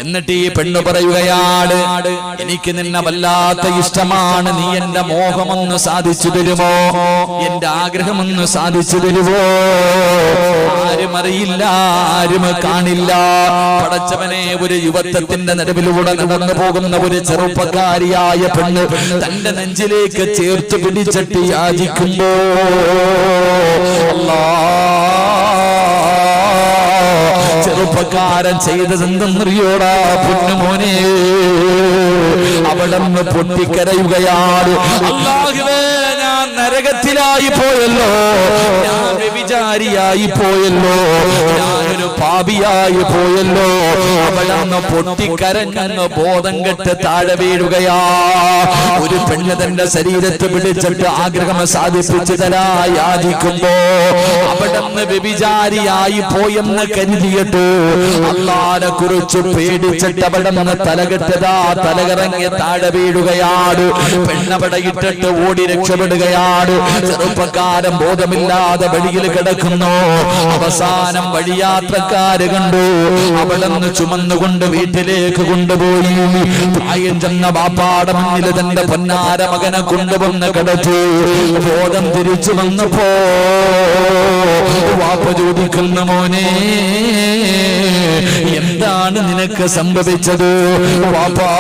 എന്നിട്ട് ഈ പെണ്ണ് പറയുകയാണ്, എനിക്ക് നിന്നെ വല്ലാത്ത ഇഷ്ടമാണ്, നീ എന്റെ മോഹമൊന്ന് സാധിച്ചു തരുമോ, എന്റെ ആഗ്രഹമൊന്ന് സാധിച്ചു തരുമോ? ആരും അറിയില്ല, ആരും കാണില്ല. പടച്ചവനെ, ഒരു യുവത്വത്തിന്റെ നടുവിലൂടെ നടന്നു പോകുന്ന ഒരു ചെറുപ്പക്കാരിയായ പെണ്ണ് തന്റെ നെഞ്ചിലേക്ക് ചേർത്ത് പിടിച്ചിട്ട് യാചിക്കുമ്പോ ചെറുപ്പക്കാരൻ ചെയ്തതെന്തെന്നറിയോടാ പൊന്നുമോനെ? അവിടെന്ന് പൊട്ടിക്കരയുകയാണ്. അല്ലാഹുവേ, ഞാൻ നരകത്തിലായി പോയല്ലോ, ഞാൻ വ്യഭിചാരിയായി പോയല്ലോ, ഞാനൊരു പാപിയായി പോയല്ലോ. അവിടെന്ന് പൊട്ടിക്കരഞ്ഞങ്ങ് ബോധം കെട്ട് താഴെ വീഴുകയാ. ഒരു പെണ്ണ് തന്റെ ശരീരത്ത് പിടിച്ചിട്ട് ആഗ്രഹം സാധിപ്പിച്ചു തരാ യാചിക്കുമ്പോ അവിടെന്ന് വ്യഭിചാരിയായി പോയെന്ന് കരുതിയിട്ട് അല്ലാഹുവിനെ കുറിച്ച് പേടിച്ചിട്ട് അവിടെന്ന് തലകെട്ടതാ തലകറങ്ങി താഴെ വീഴുകയാണ്. പെണ്ണവിടെ ഇട്ടിട്ട് ഓടി രക്ഷപ്പെടുകയാണ്. ചെറുപ്പക്കാരൻ ബോധമില്ലാതെ വഴിയിൽ കിടക്കുന്നു. അവസാനം വഴിയാത്രക്കാര് കണ്ടു. അവിടെന്ന് ചുമന്നുകൊണ്ട് വീട്ടിലേക്ക് കൊണ്ടുപോയി. പ്രായം ചെന്ന ബാപ്പാടെ മുന്നിൽ തന്റെ പൊന്നാര മകനെ കൊണ്ടുവന്ന് കിടത്തി. ബോധം തിരിച്ചു വന്നപ്പോ വാപ്പ ചോദിക്കുന്ന, മോനെ, എന്താണ് നിനക്ക് സംഭവിച്ചത്? വാപ്പാ,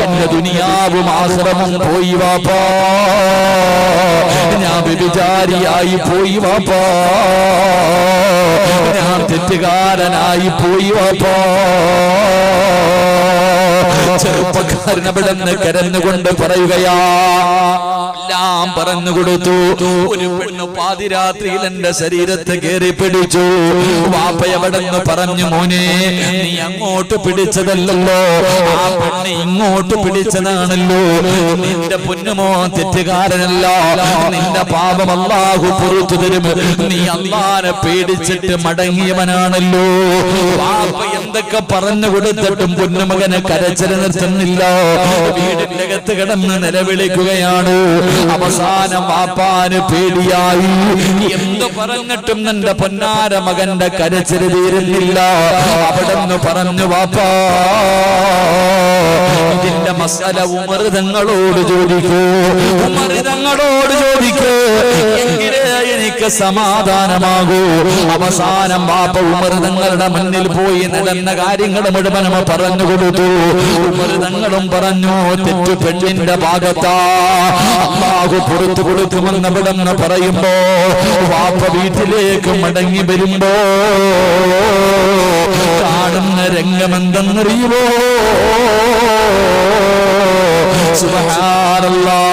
എന്റെ ദുനിയാവും ആഖിറവും പോയി വാപ്പാ, ഞാൻ വ്യഭിചാരിയായി പോയി വാപ്പാ, ഞാൻ തെറ്റുകാരനായി പോയി വാപ്പാ. ചെറുപ്പക്കാരൻ അവിടെ നിന്ന് കരഞ്ഞുകൊണ്ട് പറയുകയാ, എല്ലാം പറഞ്ഞു കൊടുത്തു. ഒരു പെണ്ണ് പാതിരാത്രിയിൽ എന്റെ ശരീരത്തെ കയറി പിടിച്ചു. വാപ്പ എവിടെ നിന്ന് പറഞ്ഞു, മോനെ, നീ അങ്ങോട്ട് പിടിച്ചതല്ലല്ലോ, ആ പെണ്ണ് ഇങ്ങോട്ട് പിടിച്ചതാണല്ലോ. നിന്റെ പൊന്നുമോ തെറ്റുകാരനല്ല, നിന്റെ പാപം അല്ലാഹു പുറത്തു തരും. നീ അല്ലാഹുവിനെ പേടിച്ചിട്ട് മടങ്ങിയവനാണല്ലോ. വാപ്പ എന്തൊക്കെ പറഞ്ഞു കൊടുത്തിട്ടും പൊന്നുമകനെ കരച്ചിൽ നിർത്തുന്നില്ല. വീടിന്റെ അകത്ത് കിടന്ന് നിലവിളിക്കുകയാണ്. അവസാനം വാപ്പാന് പേടിയായി. എന്തു പറഞ്ഞിട്ടും എന്റെ പൊന്നാര മകന്റെ കരച്ചിൽ തീരുന്നില്ല. അവിടെന്ന് പറഞ്ഞു, വാപ്പാ, ഇതിന്റെ മസാല ഉമർ തങ്ങളോട് ചോദിക്കൂ, ഉമർ തങ്ങളോട് ചോദിക്കൂ, എങ്കിലേ എനിക്ക് സമാധാനമാകൂ. അവസാനം വാപ്പ ഉമർ തങ്ങളുടെ മുന്നിൽ പോയി നടന്ന കാര്യങ്ങൾ മുഴുവനും പറഞ്ഞു കൊടുത്തു. ഉമർ തങ്ങളും പറഞ്ഞു, തെറ്റു പെണ്ണിന്റെ ഭാഗത്താ, അല്ലാഹു പുറത്തു കൊടുക്കുമെന്ന് ഇവിടെന്ന് പറയുമ്പോ വാപ്പ വീട്ടിലേക്ക് മടങ്ങി വരുമ്പോ കാണുന്ന രംഗമെന്തെന്നറിയുമോ? സുബ്ഹാനല്ലാഹ്,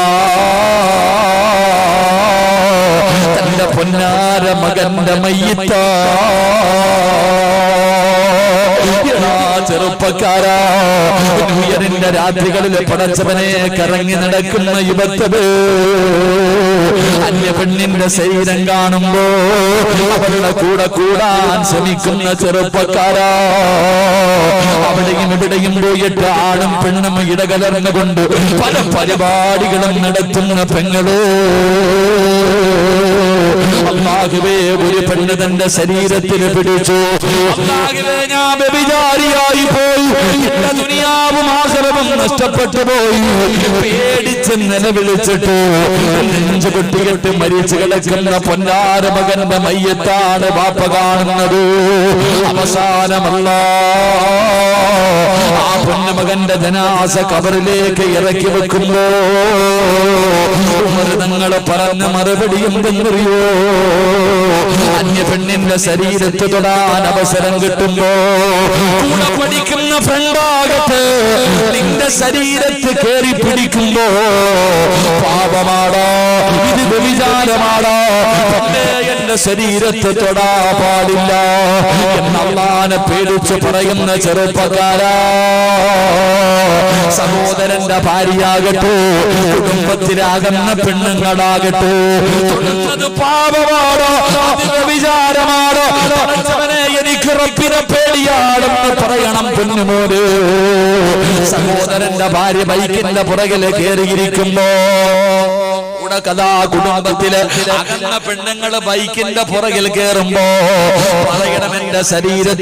തന്റെ പൊന്നാര മകന്റെ മയ്യിത്താ. ചെറുപ്പക്കാരാ, ഉയരിന്റെ രാത്രികളിൽ പടച്ചവനെ കറങ്ങി നടക്കുന്ന യുവത്വേ, അന്യ പെണ്ണിന്റെ ശരീരം കാണുമ്പോ അവരുടെ കൂടെ കൂടാൻ ശ്രമിക്കുന്ന ചെറുപ്പക്കാരാ, അവിടെയും ഇവിടെയും പോയിട്ട് ആണും പെണ്ണും ഇടകലർന്നുകൊണ്ട് പല പരിപാടികളും നടത്തുന്ന പെങ്ങളോ, അല്ലാഹുവേ, ഒരു പെണ്ണ് തന്റെ ശരീരത്തിന് പിടിച്ചു. അല്ലാഹുവേ, ഞാൻ വ്യഭിചാരിയായി പോയി, എന്റെ ദുനിയാവും ആഖിറവും നഷ്ടപ്പെട്ടു പോയി. പേടിച്ച് നിലവിളിച്ചിട്ട് നെഞ്ചു പൊട്ടിയിട്ട് മരിച്ചു കിടക്കുന്ന പൊന്നാര മകന്റെ മയ്യത്താണ് വാപ്പ കാണുന്നത്. അവസാനമല്ല, ആ പൊന്നുമകന്റെ ജനാസ ഖബറിലേക്ക് ഇറക്കി വെക്കുമ്പോ തങ്ങൾ പറഞ്ഞ മറുപടി എന്തെന്നറിയോ? അന്യ പെണ്ണിന്റെ ശരീരത്ത് തൊടാൻ അവസരം കിട്ടുമ്പോ കൂടെ പഠിക്കുന്ന ഫ്രണ്ടാകട്ടെ നിന്റെ ശരീരത്ത് കയറി പിടിക്കുമ്പോ പാപമാടാ, ഇത് വ്യഭിചാരമാടാ, എന്റെ ശരീരത്ത് തൊടാ പാടില്ല എന്നല്ലാഹുവിനെ പേടിച്ച് പറയുന്ന ചെറുപ്പക്കാരാ, സഹോദരന്റെ ഭാര്യയാകട്ടെ, കുടുംബത്തിലാകുന്ന പെണ്ണുങ്ങളാകട്ടെ, തൊടുന്നത് പാപമാടോ, അത് വ്യഭിചാരമാടോ, എനിക്ക് റബ്ബിനെ പേടിയാണെന്ന് പറയണം പൊന്നുമോനെ. സഹോദരന്റെ ഭാര്യ ബൈക്കിന്റെ പുറകില് കയറിയിരിക്കുമ്പോ കഥാ കുടുംബത്തില് അകന്ന പെണ്ണുങ്ങള് ബൈക്കിന്റെ പുറകിൽ കയറുമ്പോ പറയണം, എന്റെ ശരീരത്തിൽ